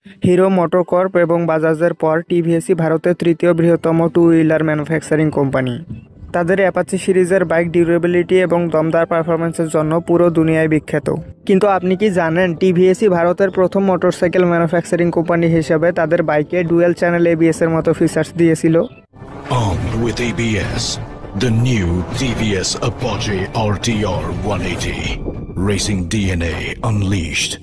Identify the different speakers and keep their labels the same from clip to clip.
Speaker 1: Hero MotoCorp এবং বাজাজের পর টিভিএসই ভারতের তৃতীয় বৃহত্তম টু হুইলার ম্যানুফ্যাকচারিং কোম্পানি। তাদের অ্যাপাচি সিরিজের বাইক ডিউরেবিলিটি এবং দমদার পারফরমেন্সের জন্য পুরো দুনিয়ায় বিখ্যাত। কিন্তু আপনি কি জানেন টিভিএসই ভারতের প্রথম মোটরসাইকেল ম্যানুফ্যাকচারিং কোম্পানি হিসেবে তাদের বাইকে ডুয়েল চ্যানেল এবিএস এর মতো ফিচার্স দিয়েছিল?
Speaker 2: Armed with ABS, the new TVS Apache RTR 180. Racing DNA unleashed.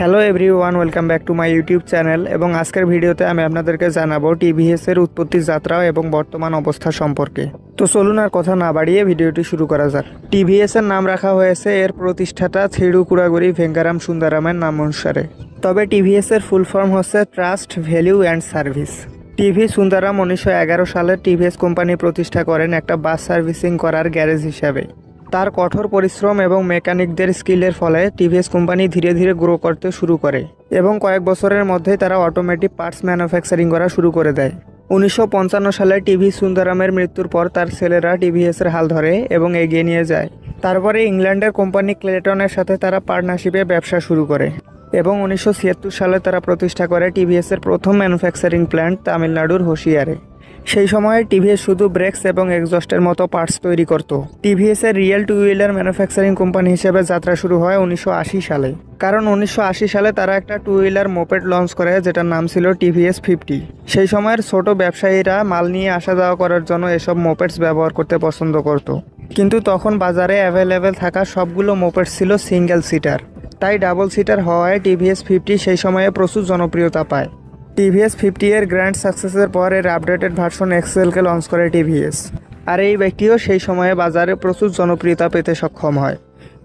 Speaker 1: Hello everyone, welcome back to my YouTube channel. এবং আজকের ভিডিওতে আমি আপনাদেরকে জানাবো টিভিএস এর উৎপত্তি যাত্রা এবং বর্তমান অবস্থা সম্পর্কে। তো চলুন আর কথা না বাড়িয়ে ভিডিওটি শুরু করা যাক। টিভিএস এর নাম রাখা হয়েছে এর প্রতিষ্ঠাতা থিরুকুরাগুরি ভেঙ্কারাম সুন্দরামের নাম অনুসারে। তবে টিভিএস এর ফুল ফর্ম হচ্ছে trust, value and service. TV Sundaram 1911 সালে টিভিএস কোম্পানি প্রতিষ্ঠা করেন একটা বাস সার্ভিসিং করার গ্যারেজ হিসাবে। তার কঠোর পরিশ্রম এবং মেকানিকদের স্কিলের ফলে টিভিএস কোম্পানি ধীরে ধীরে গ্রো করতে শুরু করে এবং কয়েক বছরের মধ্যেই তারা অটোমেটিক পার্টস ম্যানুফ্যাকচারিং করা শুরু করে দেয়। 1955 সালে টিভি সুন্দরামের মৃত্যুর পর তার ছেলেরা টিভিএসের হাল ধরে এবং এগিয়ে নিয়ে যায়। তারপরে ইংল্যান্ডের কোম্পানি ক্লেটনের সাথে তারা পার্টনারশিপে ব্যবসা শুরু করে এবং 1976 সালে তারা প্রতিষ্ঠা করে টিভিএসের প্রথম ম্যানুফ্যাকচারিং প্ল্যান্ট তামিলনাড়ুর হোশিয়ারে। সেই সময়ে টিভিএস শুধু ব্রেকস এবং এক্সজস্টের মতো পার্টস তৈরি করত। টিভিএস এর real two wheeler manufacturing company হিসেবে যাত্রা শুরু হয় 1980 সালে। কারণ 1980 সালে তারা একটা টু হুইলার মোপেড লঞ্চ করে যেটার নাম ছিল টিভিএস 50। সেই সময়ের ছোট ব্যবসায়ীরা মাল নিয়ে আসা যাওয়া করার জন্য এসব মোপেডস ব্যবহার করতে পছন্দ করত। কিন্তু তখন বাজারে অ্যাভেলেবেল থাকা সবগুলো মোপেডস ছিল সিঙ্গেল সিটার, তাই ডাবল সিটার হওয়ায় টিভিএস 50 সেই সময়ে প্রচুর জনপ্রিয়তা পায়। টিভিএস 50 এর গ্র্যান্ড সাকসেসের পর এর আপডেটেড ভার্সন এক্সেলকে লঞ্চ করে টিভিএস, আর এই ব্যক্তিও সেই সময়ে বাজারে প্রচুর জনপ্রিয়তা পেতে সক্ষম হয়।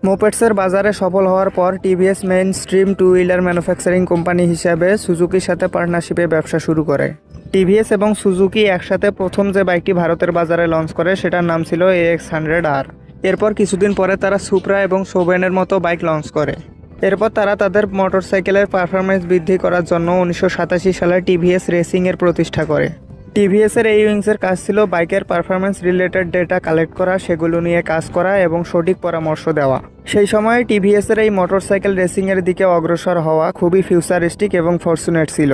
Speaker 1: মোপেডসের বাজারে সফল হওয়ার পর TVS main stream two wheeler manufacturing company হিসাবে সুজুকির সাথে পার্টনারশিপে ব্যবসা শুরু করে। টিভিএস এবং সুজুকি একসাথে প্রথম যে বাইকটি ভারতের বাজারে লঞ্চ করে সেটার নাম ছিল AX100R। এরপর কিছুদিন পরে তারা সুপ্রা এবং সোবেনের মতো বাইক লঞ্চ করে। এরপর তারা তাদের মোটরসাইকেলের পারফরমেন্স বৃদ্ধি করার জন্য 1987 সালে টিভিএস রেসিং এর প্রতিষ্ঠা করে। টিভিএস এর এই উইংসের কাজ ছিল বাইকের পারফরমেন্স রিলেটেড ডেটা কালেক্ট করা, সেগুলো নিয়ে কাজ করা এবং সঠিক পরামর্শ দেওয়া। সেই সময়ে টিভিএস এর এই মোটরসাইকেল রেসিং এর দিকে অগ্রসর হওয়া খুবই ফিউচারিস্টিক এবং ফরচুনেট ছিল,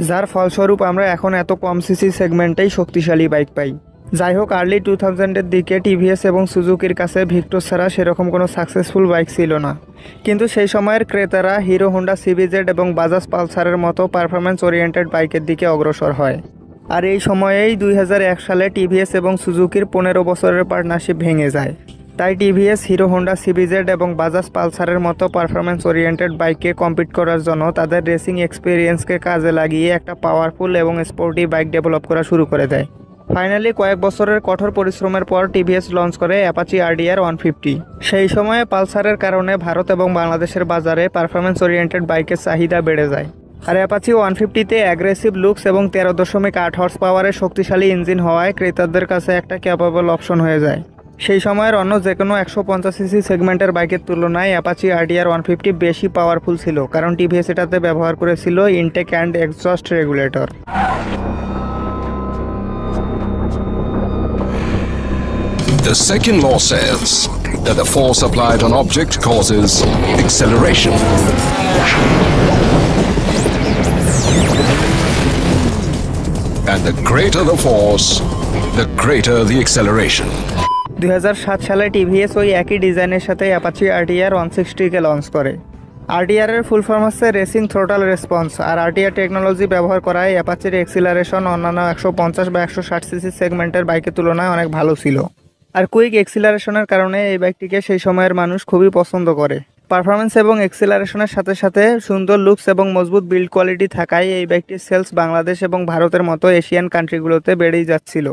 Speaker 1: যার ফলস্বরূপ আমরা এখন এত কম সিসি সেগমেন্টেই শক্তিশালী বাইক পাই। যাই হোক, আর্লি 2000-এর দিকে টিভিএস এবং সুজুকির কাছে ভিক্টর ছাড়া সেরকম কোনো সাকসেসফুল বাইক ছিল না। কিন্তু সেই সময়ের ক্রেতারা হিরো হোন্ডা সিবিজেড এবং বাজাজ পালসারের মতো পারফরমেন্স ওরিয়েন্টেড বাইকের দিকে অগ্রসর হয়। আর এই সময়েই 2001 সালে টিভিএস এবং সুজুকির 15 বছরের পার্টনারশিপ ভেঙে যায়। তাই টিভিএস হিরো হোন্ডা সিবিজেড এবং বাজাজ পালসারের মতো পারফরমেন্স ওরিয়েন্টেড বাইককে কম্পিট করার জন্য তাদের রেসিং এক্সপিরিয়েন্সকে কাজে লাগিয়ে একটা পাওয়ারফুল এবং স্পোর্টি বাইক ডেভেলপ করা শুরু করে দেয়। ফাইনালি কয়েক বছরের কঠোর পরিশ্রমের পর টিভিএস লঞ্চ করে অ্যাপাচি RDR 150। সেই সময়ে পালসারের কারণে ভারত এবং বাংলাদেশের বাজারে পারফরমেন্স ওরিয়েন্টেড বাইকের চাহিদা বেড়ে যায়। আর অ্যাপাচি 150-তে অ্যাগ্রেসিভ লুকস এবং 13.8 হর্স পাওয়ারের শক্তিশালী ইঞ্জিন হওয়ায় ক্রেতাদের কাছে একটা ক্যাপেবল অপশন হয়ে যায়। সেই সময়ের অন্য যে কোনো 150 সিসি সেগমেন্টের বাইকের তুলনায় অ্যাপাচি RDR 150 বেশি পাওয়ারফুল ছিল, কারণ টিভিএস এটাতে ব্যবহার করেছিল intact and exhaust regulator.
Speaker 2: The second law says that the force applied on object causes acceleration. And the greater the force, the greater the acceleration.
Speaker 1: 2007 সালে টিভিএস ওই একই ডিজাইনের সাথে অ্যাপাচি RTR 160-কে লঞ্চ করে। RTR এর ফুল ফর্ম হচ্ছে racing throttle response, আর RTR technology ব্যবহার করায় অ্যাপাচির এক্সিলারেশন অন্যান্য 150 বা 160 সিসি সেগমেন্টের বাইকের তুলনায় অনেক ভালো ছিল। আর কুইক এক্সিলারেশনের কারণে এই বাইকটিকে সেই সময়ের মানুষ খুবই পছন্দ করে। পারফরমেন্স এবং এক্সিলারেশনের সাথে সাথে সুন্দর লুকস এবং মজবুত বিল্ড কোয়ালিটি থাকায় এই বাইকটির সেলস বাংলাদেশ এবং ভারতের মতো এশিয়ান কান্ট্রিগুলোতে বেড়েই যাচ্ছিল।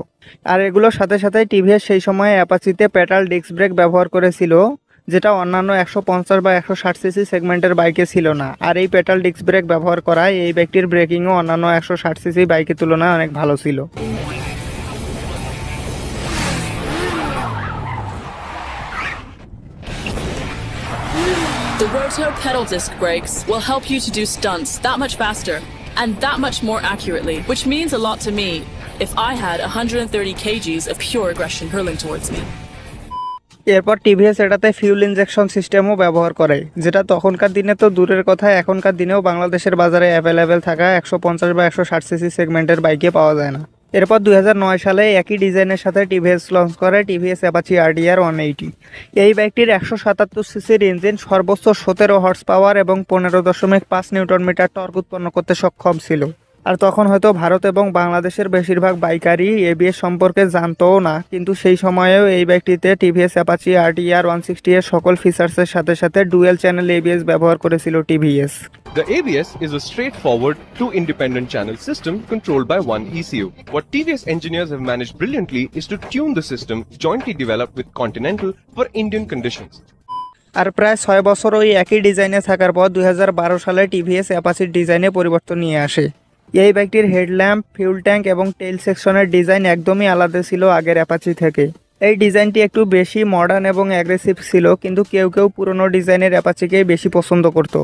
Speaker 1: আর এগুলোর সাথে সাথে টিভিএস সেই সময়ে অ্যাপাচিতে পেটাল ডিস্ক ব্রেক ব্যবহার করেছিল, যেটা অন্যান্য 150 বা 160 সিসি সেগমেন্টের বাইকে ছিল না। আর এই পেটাল ডিস্ক ব্রেক ব্যবহার করায় এই বাইকটির ব্রেকিংও অন্যান্য 160 সিসি বাইকের তুলনায় অনেক ভালো ছিল।
Speaker 3: The Roto pedal disc brakes will help you to do stunts that much faster and that much more accurately, which means a lot to me if I had 130 kgs of pure aggression hurling towards me.
Speaker 1: এরপর TVS এটাতে fuel injection সিস্টেমও ব্যবহার করে, যেটা তখনকার দিনে তো দূরের কথা, এখনকার দিনেও বাংলাদেশের বাজারে অ্যাভেলেবেল থাকা 150 বা 160 সিসি সেগমেন্টের বাইকে পাওয়া যায় না। এরপর 2009 সালে একই ডিজাইনের সাথে টিভিএস লঞ্চ করে টিভিএস অ্যাপাচি RDR 180। এই বাইকটির 177 সিসির ইঞ্জিন সর্বোচ্চ 17 হর্স পাওয়ার এবং 15.5 নিউটন মিটার টর্ক উৎপন্ন করতে সক্ষম ছিল। আর তখন হয়তো ভারত এবং বাংলাদেশের বেশিরভাগ বাইকারই এবিএস সম্পর্কে জানতোও না, কিন্তু সেই সময়েও এই বাইকটিতে টিভিএস অ্যাপাচি RDR 160 এর সকল ফিচার্সের সাথে সাথে ডুয়েল চ্যানেল এবিএস ব্যবহার করেছিল TVS.
Speaker 4: The ABS is a straightforward two-independent channel system controlled by one ECU. What TVS engineers have managed brilliantly is to tune the system jointly developed with Continental for Indian conditions.
Speaker 1: আর প্রায় 6 বছর ওই একই ডিজাইনে থাকার পর 2012 সালে TVS অ্যাপাচির ডিজাইনে পরিবর্তন নিয়ে আসে। এই বাইকটির হেডল্যাম্প, ফিউল ট্যাঙ্ক এবং টেইল সেকশনের ডিজাইন একদমই আলাদা ছিল আগের অ্যাপাচি থেকে। এই ডিজাইনটি একটু বেশি মডার্ন এবং অ্যাগ্রেসিভ ছিল, কিন্তু কেউ কেউ পুরনো ডিজাইনের অ্যাপাচিকেই বেশি পছন্দ করত।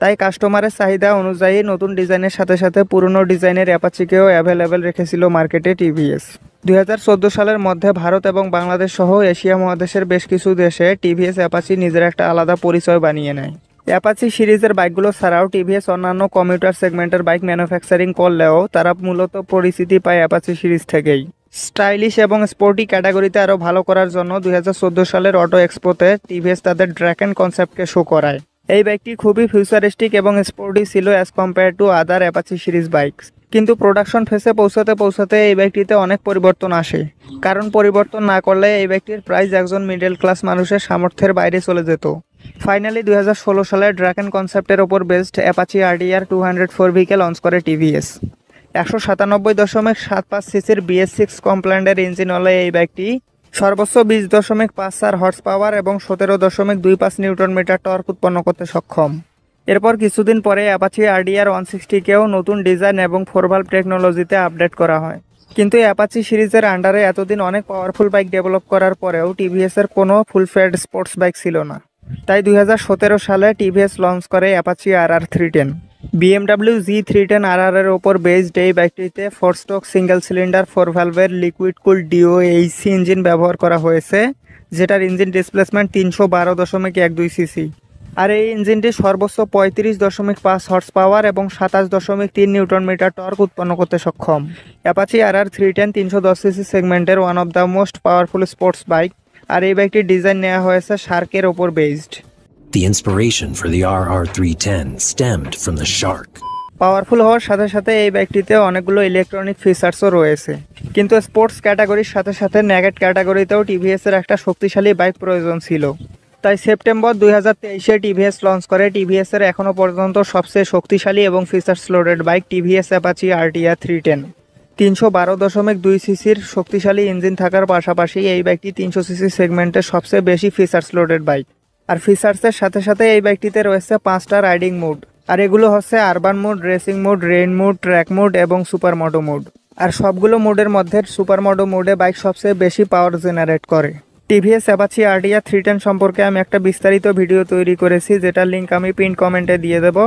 Speaker 1: তাই কাস্টমারের চাহিদা অনুযায়ী নতুন ডিজাইনের সাথে সাথে পুরনো ডিজাইনের অ্যাপাচিকেও অ্যাভেলেবেল রেখেছিল মার্কেটে টিভিএস। 2014 সালের মধ্যে ভারত এবং বাংলাদেশ সহ এশিয়া মহাদেশের বেশ কিছু দেশে টিভিএস অ্যাপাচি নিজের একটা আলাদা পরিচয় বানিয়ে নেয়। অ্যাপাচি সিরিজের বাইকগুলো ছাড়াও টিভিএস অন্যান্য কমিউটার সেগমেন্টের বাইক ম্যানুফ্যাকচারিং করলেও তারা মূলত পরিচিতি পায় অ্যাপাচি সিরিজ থেকেই। স্টাইলিশ এবং স্পোর্টি ক্যাটাগরিতে আরও ভালো করার জন্য 2014 সালের অটো এক্সপোতে টিভিএস তাদের ড্র্যাকেন কনসেপ্টকে শো করায়। এই বাইকটি খুবই ফিউচারিস্টিক এবং স্পোর্টি ছিল as compare to other Apache series bikes. কিন্তু প্রোডাকশন ফেসে পৌঁছাতে এই বাইকটিতে অনেক পরিবর্তন আসে, কারণ পরিবর্তন না করলে এই বাইকটির প্রাইস একজন মিডল ক্লাস মানুষের সামর্থ্যের বাইরে চলে যেত। ফাইনালি 2016 সালে ড্র্যাকেন কনসেপ্টের ওপর based Apache RDR 204 vehicle launch করে টিভিএস। 197.75 সিসির BS6 কমপ্ল্যান্ডের ইঞ্জিনওয়ালা এই বাইকটি সর্বোচ্চ 20.54 হর্স পাওয়ার এবং 17.25 নিউটন মিটার টর্ক উৎপন্ন করতে সক্ষম। এরপর কিছুদিন পরে অ্যাপাচি RDR 160কেও নতুন ডিজাইন এবং 4 ভালভ টেকনোলজিতে আপডেট করা হয়। কিন্তু অ্যাপাচি সিরিজের আন্ডারে এতদিন অনেক পাওয়ারফুল বাইক ডেভেলপ করার পরেও টিভিএসের কোনো ফুল ফেড স্পোর্টস বাইক ছিল না। তাই 2017 সালে টিভিএস লঞ্চ করে Apache RR 310। BMW G310 RR এর ওপর বেসড এই বাইকটিতে 4 স্ট্রোক সিঙ্গেল সিলিন্ডার 4 ভ্যালভের লিকুইড কুল DOHC ইঞ্জিন ব্যবহার করা হয়েছে, যেটার ইঞ্জিন ডিসপ্লেসমেন্ট 312.12 সিসি। আর এই ইঞ্জিনটি সর্বোচ্চ 35.5 হর্স পাওয়ার এবং 27.3 নিউটন মিটার টর্ক উৎপন্ন করতে সক্ষম। অ্যাপাচি RR 310 310 সিসি সেগমেন্টের one of the most powerful sports bike, আর এই বাইকটির ডিজাইন নেওয়া হয়েছে শার্কের ওপর based.
Speaker 5: The inspiration for the RR 310 stemmed from the Shark.
Speaker 1: Powerful হওয়ার সাথে সাথে এই বাইকটিতে অনেকগুলো ইলেকট্রনিক ফিচার্সও রয়েছে, কিন্তু স্পোর্টস ক্যাটাগরির সাথে সাথে নেগেট ক্যাটাগরিতেও টিভিএসের একটা শক্তিশালী বাইক প্রয়োজন ছিল। তাই সেপ্টেম্বর 2023-এ টিভিএস লঞ্চ করে টিভিএসের এখনও পর্যন্ত সবচেয়ে শক্তিশালী এবং features loaded bike TVS Apache RDR 310। 312.2 সিসির শক্তিশালী ইঞ্জিন থাকার পাশাপাশি এই বাইকটি 300 সিসি সেগমেন্টের সবচেয়ে বেশি ফিচার্স লোডেড বাইক। আর ফিচার্সের সাথে সাথে এই বাইকটিতে রয়েছে 5টা রাইডিং মোড, আর এগুলো হচ্ছে urban mode, racing mode, rain mode, track mode এবং সুপার মোটো মোড। আর সবগুলো মোডের মধ্যে সুপার মোটো মোডে বাইক সবচেয়ে বেশি পাওয়ার জেনারেট করে। টিভিএস অ্যাপাচি RDR 310 সম্পর্কে আমি একটা বিস্তারিত ভিডিও তৈরি করেছি, যেটার লিঙ্ক আমি পিন কমেন্টে দিয়ে দেবো।